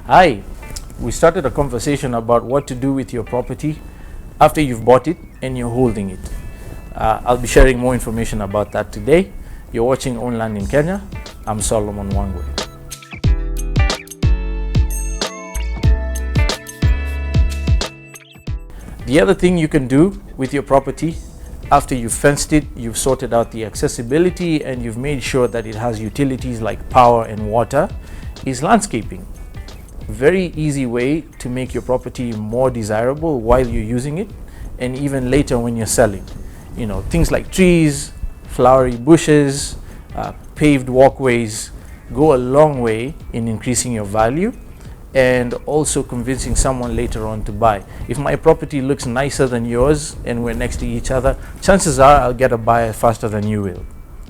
Hi, we started a conversation about what to do with your property after you've bought it and you're holding it. I'll be sharing more information about that today. You're watching Unlink in Kenya. I'm Solomon Wangwe. The other thing you can do with your property after you've fenced it, you've sorted out the accessibility, and you've made sure that it has utilities like power and water, is landscaping. Very easy way to make your property more desirable while you're using it, and even later when you're selling. Things like trees, flowery bushes, paved walkways go a long way in increasing your value and also convincing someone later on to buy. If my property looks nicer than yours and we're next to each other, chances are I'll get a buyer faster than you will,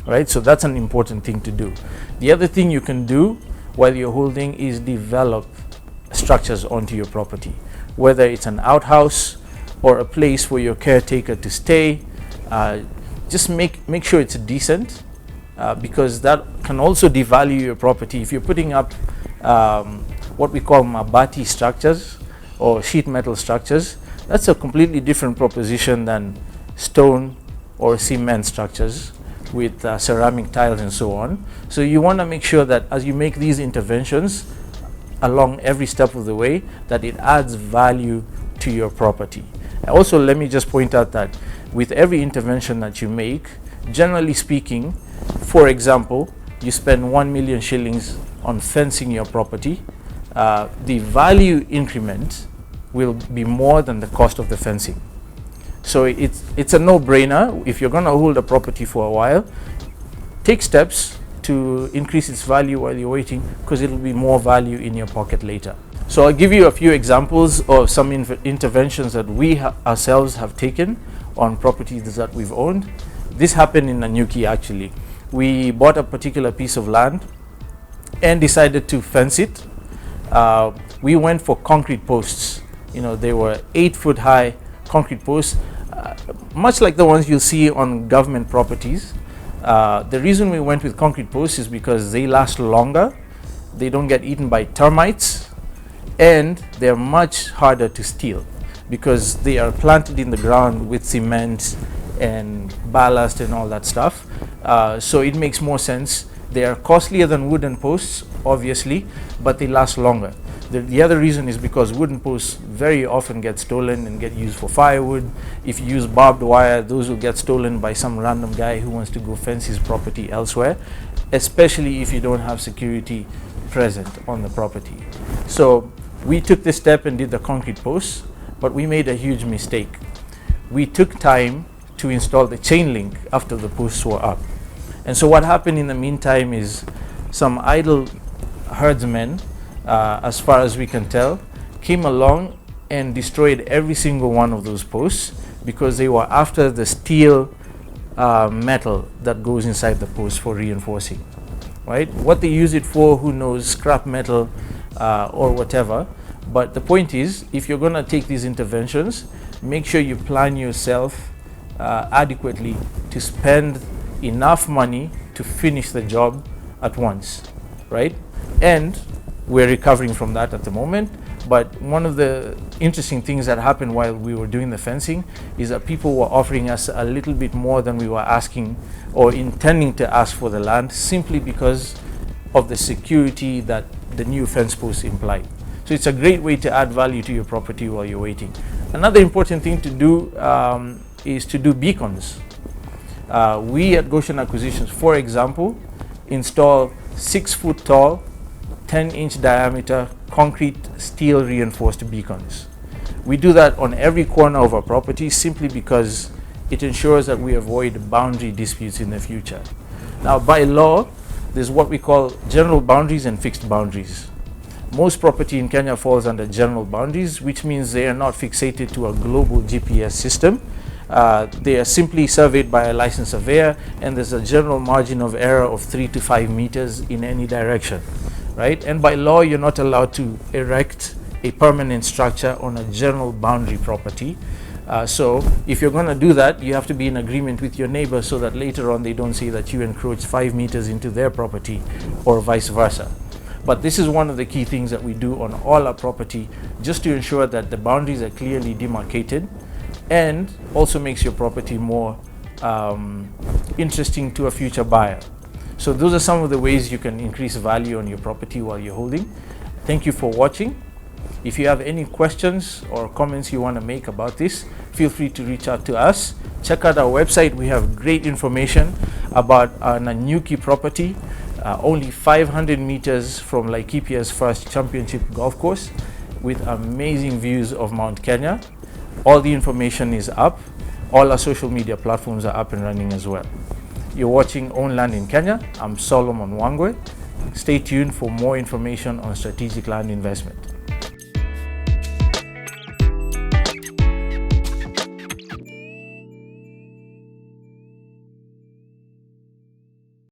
right? So that's an important thing to do. The other thing you can do while you're holding is develop structures onto your property, whether it's an outhouse or a place for your caretaker to stay. Just make sure it's decent, because that can also devalue your property. If you're putting up what we call mabati structures or sheet metal structures, that's a completely different proposition than stone or cement structures with ceramic tiles and so on. So you want to make sure that as you make these interventions along every step of the way, that it adds value to your property. Also, let me just point out that with every intervention that you make, generally speaking, for example, you spend 1 million shillings on fencing your property, the value increment will be more than the cost of the fencing. So it's a no-brainer. If you're going to hold a property for a while, take steps to increase its value while you're waiting, because it'll be more value in your pocket later. So I'll give you a few examples of some interventions that we ourselves have taken on properties that we've owned. This happened in Nanyuki actually. We bought a particular piece of land and decided to fence it. We went for concrete posts. They were 8-foot high concrete posts, much like the ones you'll see on government properties. The reason we went with concrete posts is because they last longer, they don't get eaten by termites, and they're much harder to steal because they are planted in the ground with cement and ballast and all that stuff. So it makes more sense. They are costlier than wooden posts, obviously, but they last longer. The other reason is because wooden posts very often get stolen and get used for firewood. If you use barbed wire, those will get stolen by some random guy who wants to go fence his property elsewhere, especially if you don't have security present on the property. So we took this step and did the concrete posts, but we made a huge mistake. We took time to install the chain link after the posts were up. And so what happened in the meantime is some idle herdsmen, as far as we can tell, came along and destroyed every single one of those posts because they were after the steel metal that goes inside the post for reinforcing, right? What they use it for, who knows, scrap metal or whatever. But the point is, if you're going to take these interventions, make sure you plan yourself adequately to spend enough money to finish the job at once, right? And we're recovering from that at the moment. But one of the interesting things that happened while we were doing the fencing is that people were offering us a little bit more than we were asking or intending to ask for the land, simply because of the security that the new fence posts implied. So it's a great way to add value to your property while you're waiting. Another important thing to do is to do beacons. We at Goshen Acquisitions, for example, install 6-foot tall, 10-inch diameter concrete steel reinforced beacons. We do that on every corner of our property simply because it ensures that we avoid boundary disputes in the future. Now, by law, there's what we call general boundaries and fixed boundaries. Most property in Kenya falls under general boundaries, which means they are not fixated to a global GPS system. They are simply surveyed by a licensed surveyor, and there's a general margin of error of 3 to 5 meters in any direction, right? And by law, you're not allowed to erect a permanent structure on a general boundary property. So if you're going to do that, you have to be in agreement with your neighbor so that later on they don't say that you encroach 5 meters into their property or vice versa. But this is one of the key things that we do on all our property, just to ensure that the boundaries are clearly demarcated, and also makes your property more interesting to a future buyer. So those are some of the ways you can increase value on your property while you're holding. Thank you for watching. If you have any questions or comments you want to make about this, feel free to reach out to us. Check out our website. We have great information about our Nanyuki property, only 500 meters from Laikipia's first championship golf course, with amazing views of Mount Kenya. All the information is up. All our social media platforms are up and running as well. You're watching Own Land in Kenya. I'm Solomon Wangwe. Stay tuned for more information on strategic land investment.